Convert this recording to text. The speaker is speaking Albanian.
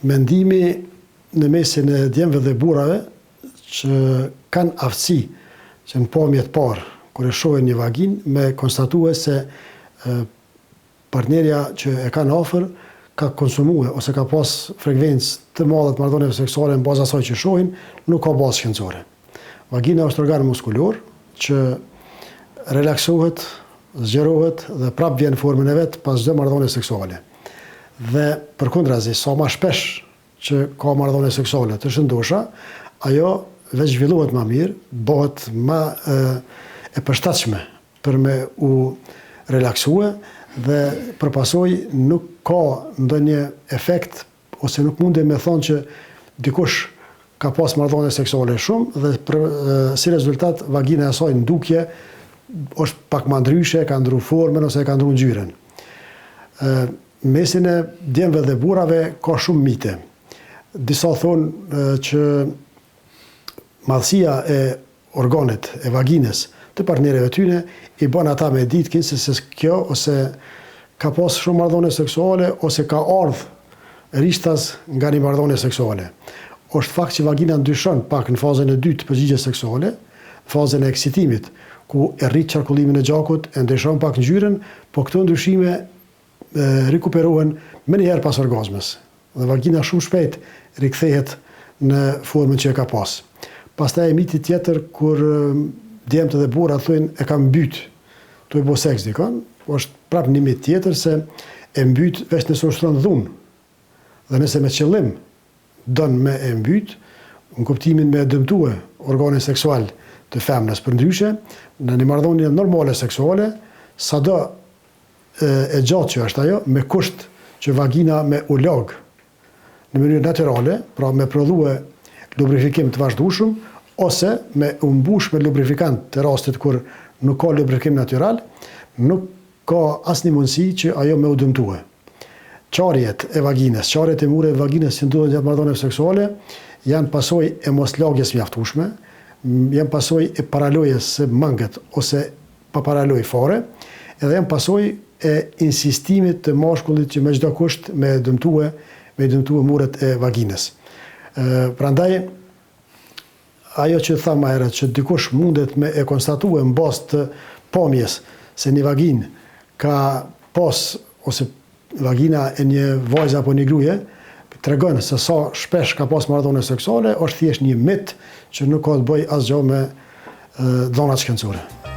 Mendimi në mesin e djemve dhe burrave që kanë aftësi që në pamje të parë, kur e shohin një vagin, me konstatue se partnerja që e kanë afër ka konsumue ose ka pas frekuencë të madhe të marrëdhënieve seksuale në bazë asaj që shohin, nuk ka bazë shkencore. Vagina është organ muskulor që relaksohet, zgjerohet dhe prap vjen në formën e vet pas çdo marrëdhënie seksuale. Dhe përkundrazi, sa më shpesh që ka marrëdhënie seksuale të shëndosha, ajo veç zhvillohet më mirë, bëhet më e përshtatshme për me u relaksue dhe përpasoj nuk ka ndonjë efekt ose nuk mundem me thonë që dikush ka pas marrëdhënie seksuale shumë dhe si rezultat vagina e saj ndukje është pak më ndryshe, ka ndru formën ose ka ndru ngjyrën. Mesin e djemve dhe burrave ka shumë mite. Disa thonë që madhësia e organet, e vagines të partnereve tyne i bën ata me ditkin se kjo ose ka pas shumë marrëdhënie seksuale ose ka ardhur rishtas nga një marrëdhënie seksuale. Është fakt që vagina ndryshon pak në fazën e dytë të përgjigjes seksuale, në fazën e eksitimit, ku e rrit qarkullimin e gjakut, e ndryshon pak ngjyrën, po këto ndryshime rikuperohen më njëherë pas orgazmës. Dhe vagina shumë shpejt rikthehet në formën që e ka pas. Pastaj e miti tjetër kur djemtë dhe burrat thonë e ka mbyt, tu e bo seks dikon, është prap një mit tjetër se e mbyt veç nëse ushtron dhunë. Dhe nëse me qëllim don me e mbyt, në kuptimin me dëmtue organin seksual të femnës për ndryshe, në një marrëdhënie normale seksuale, sado e gjatë që është ajo, me kusht që vagina me u lag në mënyrë natyrale, pra me prodhue lubrifikim të vazhdueshëm, ose me u mbush me lubrifikant të rastit kur nuk ka lubrifikim natyral, nuk ka asnjë mundësi që ajo me u dëmtue. Qarjet e vagines, qarjet e mure e vagines që ndodhen gjatë marrëdhënieve seksuale, janë pasojë e moslagjes mjaftueshme, janë pasojë e paralojes së mangët ose pa paraloj fare, edhe janë pasojë e insistimit të mashkullit që me çdo kusht me dëmtue muret e vagines. Prandaj, ajo që thamë më herët, që dikush mundet me e konstatue në bazë të pamjes se një vagin ka pas, ose vagina e një vajze apo një gruaje, tregon se sa shpesh ka pas marrëdhënie seksuale, është thjesht një mit që nuk ka të bëjë asgjë me dhënat shkencore.